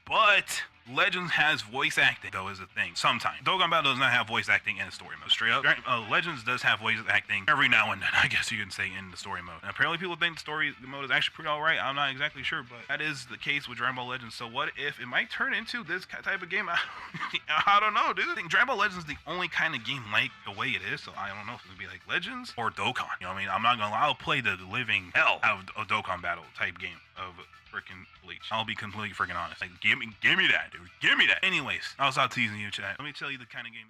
But Legends has voice acting, though, is a thing. Sometimes. Dokkan Battle does not have voice acting in the story mode. Straight up. Legends does have voice acting every now and then, I guess you can say, in the story mode. And apparently people think the story mode is actually pretty alright. I'm not exactly sure, but that is the case with Dragon Ball Legends. So what if it might turn into this type of game? I don't know, dude. I think Dragon Ball Legends is the only kind of game like the way it is, so I don't know if it would be like Legends or Dokkan. You know what I mean? I'm not gonna lie. I'll play the living hell out of a Dokkan Battle type game of freaking Bleach. I'll be completely freaking honest. Like, give me that, dude. Give me that. Anyways, I'll stop teasing you, chat. Let me tell you the kind of game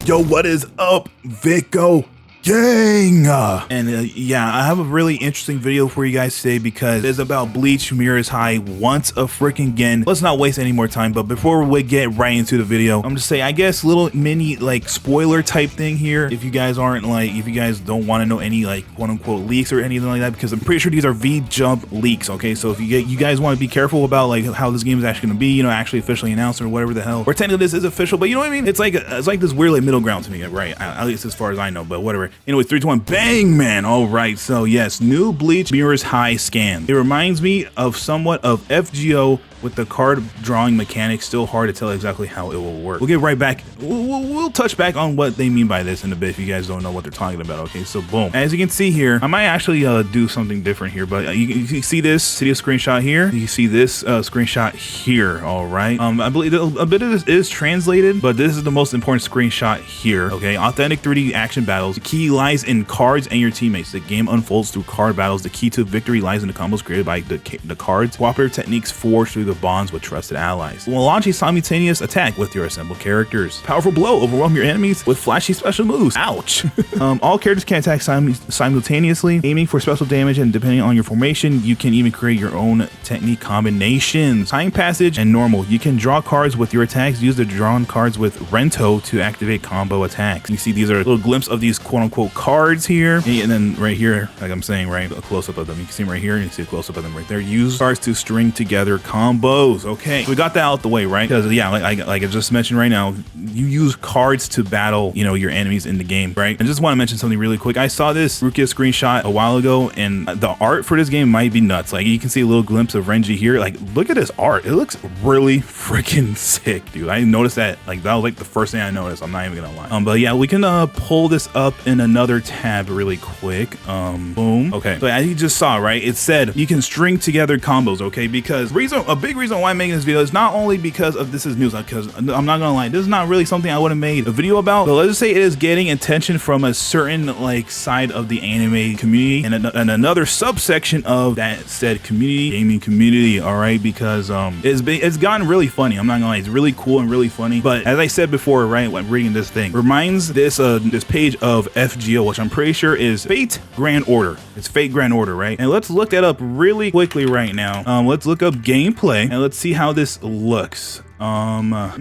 that. Yo, what is up, Vicco gang? Yeah, I have a really interesting video for you guys today because it's about Bleach Mirror's High once a freaking again. Let's not waste any more time, but before we get right into the video, I'm just saying, I guess little mini like spoiler type thing here. If you guys don't want to know any like quote unquote leaks or anything like that, because I'm pretty sure these are V-Jump leaks, okay? So if you guys want to be careful about like how this game is actually going to be, you know, actually officially announced or whatever the hell, or technically this is official, but you know what I mean? It's like this weird like middle ground to me, right? At least as far as I know, but whatever. Anyway, 3, 2, 1, bang, man. All right, so yes, new Bleach Mirror's High scan. It reminds me of somewhat of FGO with the card drawing mechanics. Still hard to tell exactly how it will work. We'll get right back. We'll touch back on what they mean by this in a bit if you guys don't know what they're talking about. Okay, so boom. As you can see here, I might actually do something different here, but you see this city screenshot here. You see this screenshot here. All right. I believe a bit of this is translated, but this is the most important screenshot here. Okay, authentic 3D action battles. The key lies in cards and your teammates. The game unfolds through card battles. The key to victory lies in the combos created by the cards. Cooperative techniques forged through the bonds with trusted allies. Will launch a simultaneous attack with your assembled characters. Powerful blow, overwhelm your enemies with flashy special moves. Ouch. All characters can attack simultaneously, aiming for special damage, and depending on your formation, you can even create your own technique combinations. Time passage and normal. You can draw cards with your attacks. Use the drawn cards with Rento to activate combo attacks. You see these are a little glimpse of these quote unquote cards here, and then right here, like I'm saying, right, a close up of them. You can see them right here, and you see a close up of them right there. Use cards to string together combos. Okay, so we got that out the way, right? Because yeah, like I just mentioned right now, you use cards to battle, you know, your enemies in the game, right? I just want to mention something really quick. I saw this Rukia screenshot a while ago, and the art for this game might be nuts. Like you can see a little glimpse of Renji here. Like look at this art. It looks really freaking sick, dude. I noticed that. Like that was like the first thing I noticed. I'm not even gonna lie. But yeah, we can pull this up in another tab really quick. Boom. Okay. So as you just saw, right? It said you can string together combos. Okay, because a big reason why I'm making this video is not only because of this is news, because I'm not gonna lie, this is not really something I would have made a video about, but let's just say it is getting attention from a certain like side of the anime community and another subsection of that said community, gaming community. All right, because it's gotten really funny. I'm not gonna lie, it's really cool and really funny. But as I said before, right, when reading this thing, reminds this page of FGO, which I'm pretty sure is Fate Grand Order. It's Fate Grand Order, right? And let's look that up really quickly right now. Let's look up gameplay and let's see how this looks. This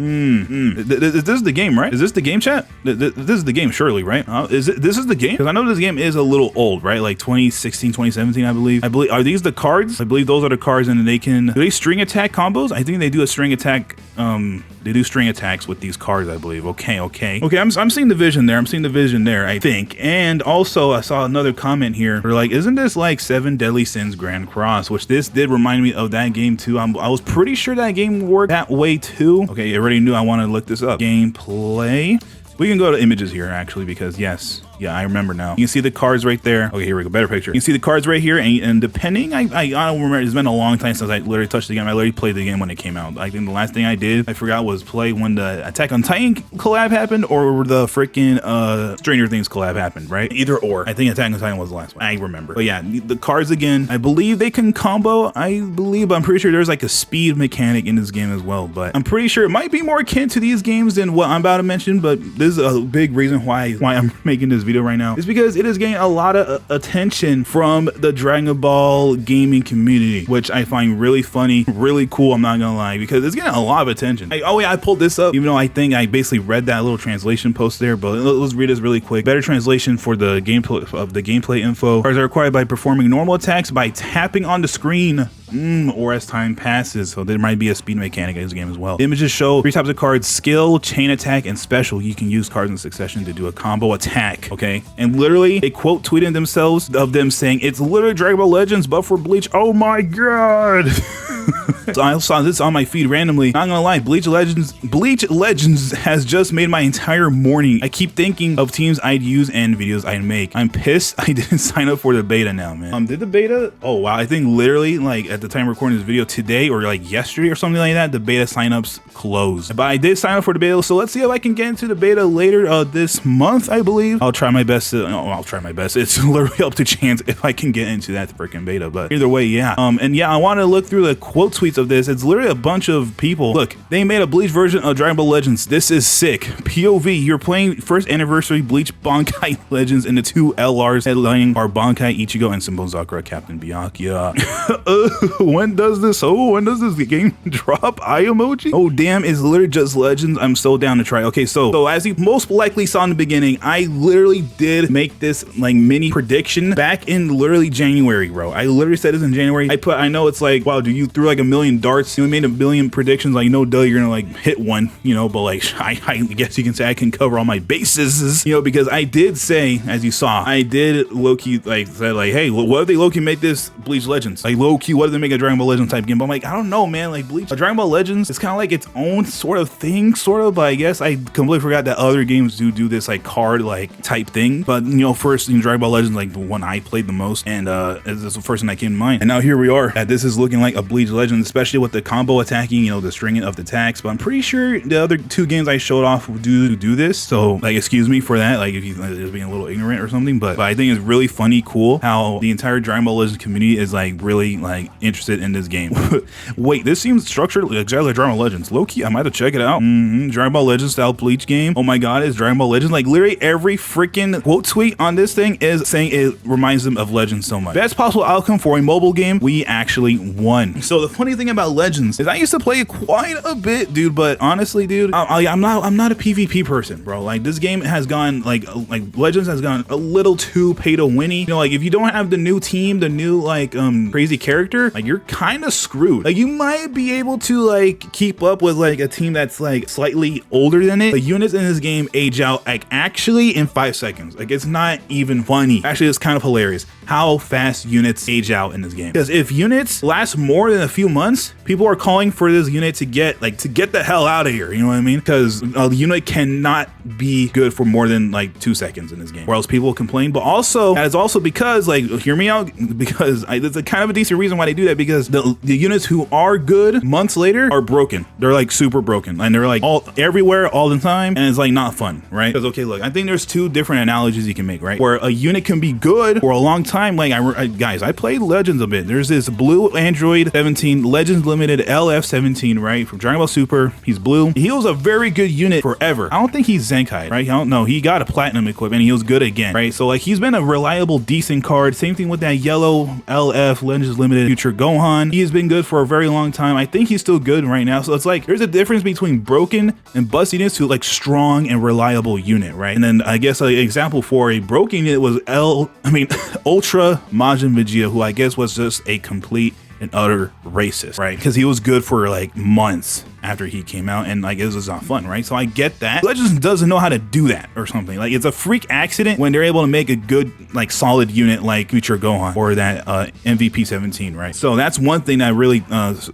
is the game, right? Is this the game, chat? This is the game, surely, right? This is the game? Because I know this game is a little old, right? Like 2016, 2017, I believe. Are these the cards? I believe those are the cards, and do they string attack combos? I think they do a string attack. They do string attacks with these cards, I believe. Okay. I'm seeing the vision there, I think. And also, I saw another comment here. They're like, isn't this like 7 Deadly Sins Grand Cross? Which this did remind me of that game too. I was pretty sure that game worked that way too. Okay, you already knew I wanted to look this up. Gameplay. We can go to images here actually, because yes. Yeah, I remember now. You can see the cards right there. Okay, here we go. Better picture. You can see the cards right here, and depending, I don't remember. It's been a long time since I literally touched the game. I literally played the game when it came out. I think the last thing I did, I forgot, was play when the Attack on Titan collab happened, or the freaking Stranger Things collab happened, right? Either or. I think Attack on Titan was the last one. I remember. But yeah, the cards again, I believe they can combo. But I'm pretty sure there's like a speed mechanic in this game as well. But I'm pretty sure it might be more akin to these games than what I'm about to mention. But this is a big reason why I'm making this video right now, is because it is getting a lot of attention from the Dragon Ball gaming community, which I find really funny, really cool. I'm not gonna lie, because it's getting a lot of attention. I pulled this up, even though I think I basically read that little translation post there, but let's read this really quick. Better translation for the gameplay info. Cards are acquired by performing normal attacks by tapping on the screen or as time passes. So there might be a speed mechanic in this game as well. The images show 3 types of cards: skill, chain attack, and special. You can use cards in succession to do a combo attack. Okay, and literally they quote tweeted themselves of them saying it's literally Dragon Ball Legends but for Bleach. Oh my god. So I saw this on my feed randomly. Not gonna lie, Bleach Legends has just made my entire morning. I keep thinking of teams I'd use and videos I'd make. I'm pissed I didn't sign up for the beta now, man. Did the beta? Oh wow, I think literally like at the time of recording this video today or like yesterday or something like that, the beta signups closed. But I did sign up for the beta, so let's see if I can get into the beta later this month, I believe. I'll try my best to, I'll try my best. It's literally up to chance if I can get into that freaking beta, but either way, yeah. And yeah, I want to look through the quote tweets of this. It's literally a bunch of people. Look, they made a Bleach version of Dragon Ball Legends. This is sick. POV, you're playing first anniversary Bleach Bankai Legends, and the two LRs headlining are Bankai Ichigo and Simbo Sakura Captain Byakuya. When does this game drop? Eye emoji? Oh damn, it's literally just Legends. I'm so down to try. Okay, so as you most likely saw in the beginning, I literally did make this like mini prediction back in literally January, bro. I literally said this in January. I know it's like, wow, dude, you threw like a million darts, you made a billion predictions, like no duh, you're gonna like hit one, you know, but like I guess you can say I can cover all my bases, you know, because I did say, as you saw, I did low-key like said like, hey, what if they low-key make this Bleach Legends? Like low-key, what if they make a Dragon Ball Legends type game? But I'm like, I don't know, man, like Bleach, Dragon Ball Legends is kind of like its own sort of thing, sort of, but I guess I completely forgot that other games do this like card like type thing. But you know, first in Dragon Ball Legends, like the one I played the most, and it's the first thing that came to mind. And now here we are, this is looking like a Bleach Legend, especially with the combo attacking, you know, the stringing of the attacks. But I'm pretty sure the other two games I showed off do this, so like excuse me for that, like if you just being a little ignorant or something. But I think it's really funny, cool how the entire Dragon Ball Legends community is like really like interested in this game. Wait, this seems structured exactly like Dragon Ball Legends. Low-key, I might have to check it out. Dragon Ball Legends style Bleach game. Oh my god, it's Dragon Ball Legends. Like literally every freaking quote tweet on this thing is saying it reminds them of Legends so much. Best possible outcome for a mobile game, we actually won. So the funny thing about Legends is I used to play it quite a bit, dude, but honestly, dude, I'm not a PvP person, bro. Like this game has gone like Legends has gone a little too pay to winny. You know, like if you don't have the new team, the new like crazy character, like you're kind of screwed. Like you might be able to like keep up with like a team that's like slightly older than it. The units in this game age out like actually in 5 seconds. Like it's not even funny. Actually, it's kind of hilarious how fast units age out in this game. Because if units last more than a few months, people are calling for this unit to get the hell out of here. You know what I mean? Because a unit cannot be good for more than like 2 seconds in this game, or else people will complain. But also, that is also because, like, hear me out, because it's a kind of a decent reason why they do that, because the units who are good months later are broken. They're like super broken, and they're like all everywhere all the time, and it's like not fun, right? Because okay, look, I think there's two different analogies you can make, right? Where a unit can be good for a long time. Like guys, I played Legends a bit. There's this blue Android 17 Legends Limited LF17, right, from Dragon Ball Super. He's blue. He was a very good unit forever. I don't think he's Zenkai, right? I don't know. He got a platinum equipment. He was good again, right? So like he's been a reliable, decent card. Same thing with that yellow LF Legends Limited Future Gohan. He has been good for a very long time. I think he's still good right now. So it's like there's a difference between broken and bustiness to like strong and reliable unit, right? And then I guess an example for a broken unit was Ultra Majin Vegeta, who I guess was just a complete and utter racist, right? Because he was good for like months after he came out, and like it was not fun, right? So I get that. Legends doesn't know how to do that or something. Like it's a freak accident when they're able to make a good like solid unit like Future Gohan or that MVP 17, right? So that's one thing that really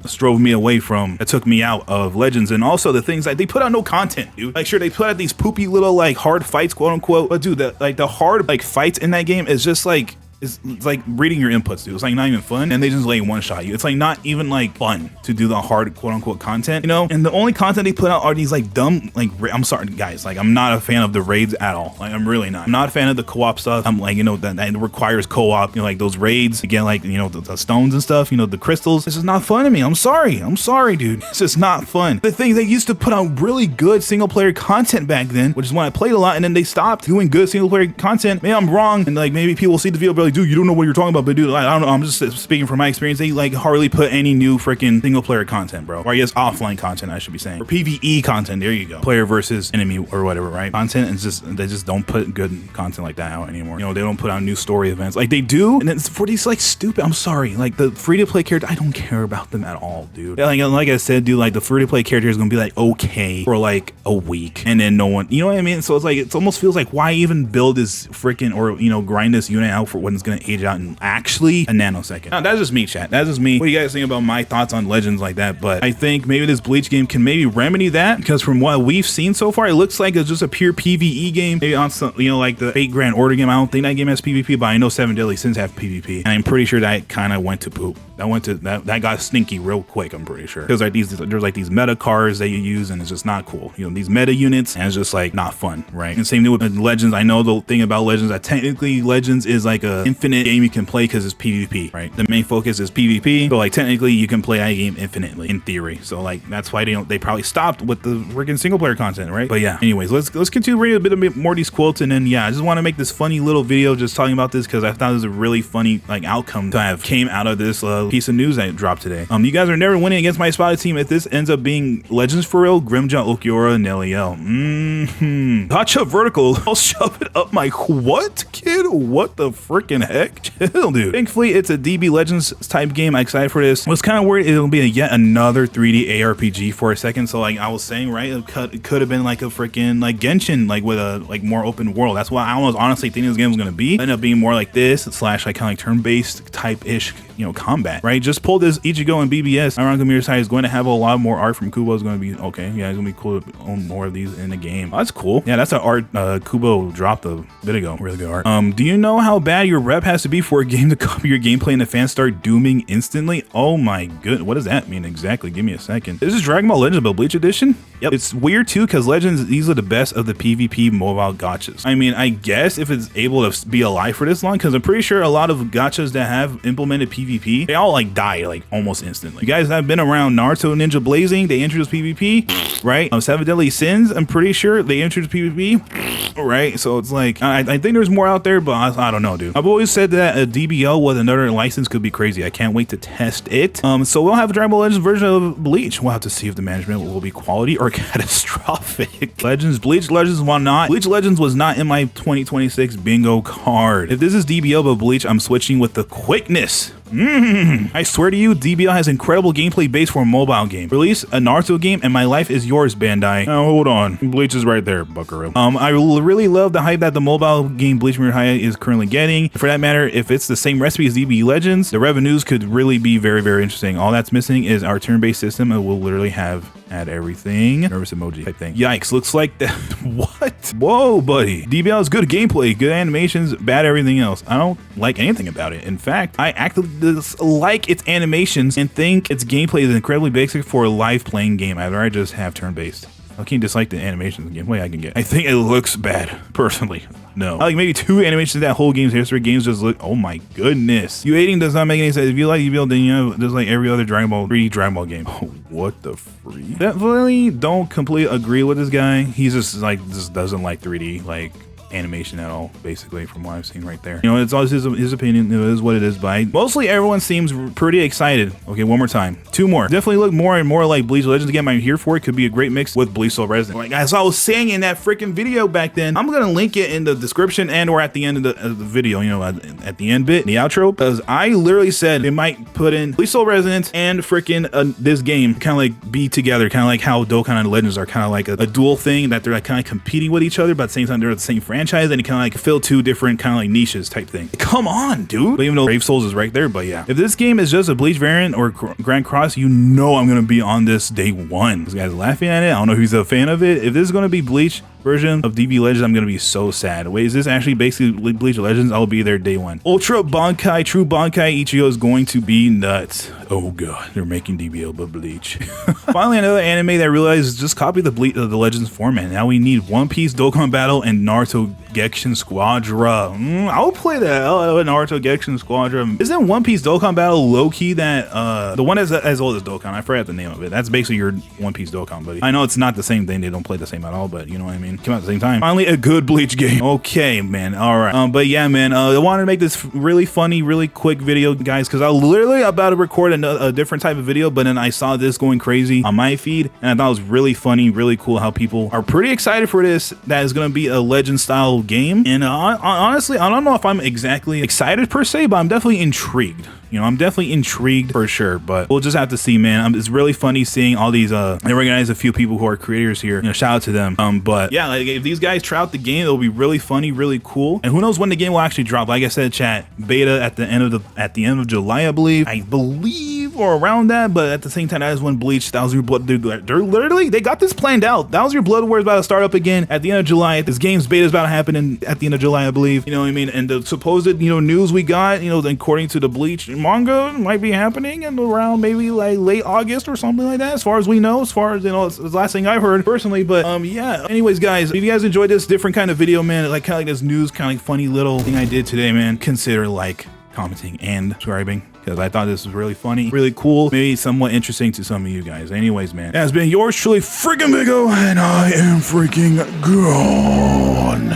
strove me away from, that took me out of Legends. And also the things like they put out no content, dude. Like sure, they put out these poopy little like hard fights, quote unquote, but dude, the hard like fights in that game is just like it's like reading your inputs, dude. It's like not even fun, and they just one shot you. It's like not even like fun to do the hard quote unquote content, you know. And the only content they put out are these like dumb like I'm sorry guys, like I'm not a fan of the raids at all. Like I'm really not. I'm not a fan of the co-op stuff. I'm like, you know, that requires co-op, you know, like those raids again, like, you know, the stones and stuff, you know, the crystals. This is not fun to me. I'm sorry, dude. It's just not fun. The thing, they used to put out really good single player content back then, which is when I played a lot, and then they stopped doing good single player content. Maybe I'm wrong, and like maybe people will see the video, but like, dude, you don't know what you're talking about. But dude, I don't know, I'm just speaking from my experience. They like hardly put any new freaking single player content, bro. Or I guess offline content, I should be saying, or PvE content. There you go, player versus enemy or whatever, right? Content, and they just don't put good content like that out anymore. You know, they don't put out new story events like they do, and it's for these like stupid, I'm sorry, like the free to play character, I don't care about them at all, dude. Like I said, dude, like the free to play character is gonna be like okay for like a week, and then no one, you know what I mean? So it's like, it almost feels like, why even build this freaking, or you know, grind this unit out for when it's gonna age out in actually a nanosecond. Now, that's just me, chat. That's just me. What do you guys think about my thoughts on Legends like that? But I think maybe this Bleach game can maybe remedy that, because from what we've seen so far, it looks like it's just a pure PvE game. Maybe on some, you know, like the 8 Grand Order game. I don't think that game has PvP, but I know 7 Deadly Sins have PvP, and I'm pretty sure that kind of went to poop. That got stinky real quick. I'm pretty sure, because like there's like these meta cards that you use, and it's just not cool. You know, these meta units, and it's just like not fun, right? And same thing with Legends. I know the thing about Legends, that technically Legends is like a infinite game you can play because it's PvP, right? The main focus is PvP, but like technically you can play that game infinitely in theory. So like that's why they probably stopped with the freaking single player content, right? But yeah, anyways, let's continue reading a bit more of these quotes, and then yeah, I just want to make this funny little video just talking about this because I thought it was a really funny like outcome to have came out of this piece of news that dropped today. You guys are never winning against my spotted team. If this ends up being Legends for real, Grimjaw, Okiora, Nelliel. Gotcha vertical. I'll shove it up my what, kid? What the freaking heck? Chill, dude. Thankfully, it's a DB Legends type game. I'm excited for this. I was kind of worried it'll be yet another 3D ARPG for a second. So like I was saying, right, it could have been like a freaking like Genshin, like with a like more open world. That's what I was honestly thinking this game was gonna be. It ended up being more like this / like kind of like turn-based type-ish, you know, combat, right? Just pull this Ichigo and BBS. Iron Mirror's High is going to have a lot more art from Kubo. Is going to be okay. Yeah, it's gonna be cool to own more of these in the game. Oh, that's cool. Yeah, that's an art Kubo dropped a bit ago. Really good art. Do you know how bad your rep has to be for a game to copy your gameplay and the fans start dooming instantly? Oh my goodness, what does that mean exactly? Give me a second. This is Dragon Ball Legends but Bleach Edition. Yep, it's weird too because Legends, these are the best of the PvP mobile gachas. I mean, I guess if it's able to be alive for this long, because I'm pretty sure a lot of gachas that have implemented PvP, they all like die like almost instantly. You guys have been around Naruto Ninja Blazing, they introduced PvP, right? 7 Deadly Sins, I'm pretty sure they introduced PvP, right? So it's like, I think there's more out there, but I don't know, dude. I've always said that a DBL with another license could be crazy. I can't wait to test it. So we'll have a Dragon Ball Legends version of Bleach. We'll have to see if the management will be quality or catastrophic. Legends, Bleach Legends, why not? Bleach Legends was not in my 2026 bingo card. If this is DBL but Bleach, I'm switching with the quickness. I swear to you, DBL has incredible gameplay base for a mobile game. Release a Naruto game and my life is yours, Bandai. Oh, hold on. Bleach is right there, buckaroo. I really love the hype that the mobile game Bleach Mirror High is currently getting. For that matter, if it's the same recipe as DB Legends, the revenues could really be very, very interesting. All that's missing is our turn-based system, and we'll literally add everything. Nervous emoji type thing. Yikes, looks like that. What? Whoa, buddy. DBL is good gameplay, good animations, bad everything else. I don't like anything about it. In fact, I actively dislike its animations and think its gameplay is incredibly basic for a live playing game. I'd rather just have turn-based. How can you dislike the animations and gameplay I can get? I think it looks bad, personally. No. Like maybe 2 animations in that whole game's history. Games just look, oh my goodness. You hating does not make any sense. If you like DBL, then you know, there's like every other Dragon Ball 3D Dragon Ball game. Oh, what the freak? Definitely don't completely agree with this guy. He's just like, just doesn't like 3D, like animation at all, basically, from what I've seen right there. You know, it's always his opinion. It is what it is, but mostly everyone seems pretty excited. Okay, one more time. 2 more. Definitely look more and more like Bleach Legends again. I'm here for it. Could be a great mix with Bleach Soul Resident. Like as I was saying in that freaking video back then, I'm gonna link it in the description and or at the end of the video, you know, at the end bit, the outro, because I literally said they might put in Bleach Soul Resident and freaking this game kind of like be together, kind of like how Dokkan and Legends are kind of like a dual thing, that they're like kind of competing with each other, but at the same time they're the same franchise. And you kind of like fill 2 different kind of like niches type thing. Come on, dude. But even though Brave Souls is right there, but yeah. If this game is just a Bleach variant or Grand Cross, you know I'm going to be on this day 1. This guy's laughing at it. I don't know if he's a fan of it. If this is going to be Bleach version of DB Legends, I'm gonna be so sad. Wait, is this actually basically Bleach Legends? I'll be there day 1. Ultra Bankai, True Bankai Ichigo is going to be nuts. Oh god, they're making DBL but Bleach. Finally, another anime that realized just copy the Legends format. Now we need One Piece Dokkan Battle and Naruto Genshin Squadra. I'll play that. Naruto Genshin Squadra. Isn't One Piece Dokkan Battle low-key that the one that's as old as Dokkan? I forgot the name of it. That's basically your One Piece Dokkan, buddy. I know it's not the same thing. They don't play the same at all, but you know what I mean. Came out at the same time. Finally, a good Bleach game. Okay, man. All right. But yeah, man. I wanted to make this really funny, really quick video, guys, because I literally about to record a different type of video, but then I saw this going crazy on my feed, and I thought it was really funny, really cool how people are pretty excited for this. That is going to be a Legend style game, and honestly, I don't know if I'm exactly excited per se, but I'm definitely intrigued. You know, I'm definitely intrigued for sure, but we'll just have to see, man. It's really funny seeing all these, I recognize a few people who are creators here, you know, shout out to them. But yeah, like if these guys try out the game, it'll be really funny, really cool. And who knows when the game will actually drop. Like I said, chat, beta at the end of July, I believe, or around that. But at the same time, that is when Bleach, Thousand Year Blood, they're literally, they got this planned out. Thousand Year Blood War is about to start up again at the end of July. This game's beta is about to happen at the end of July, I believe. You know what I mean? And the supposed, you know, news we got, you know, according to the Bleach manga, might be happening in around maybe like late August or something like that, as far as we know, as far as, you know, it's the last thing I've heard personally. But yeah, anyways, guys, if you guys enjoyed this different kind of video, man, like kind of like this news kind of like funny little thing I did today, man, consider like, commenting, and subscribing, because I thought this was really funny, really cool, maybe somewhat interesting to some of you guys. Anyways, man, it has been yours truly, freaking Vicco, and I am freaking gone.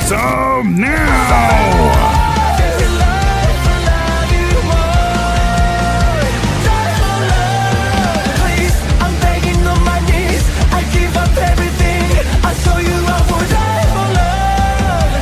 So now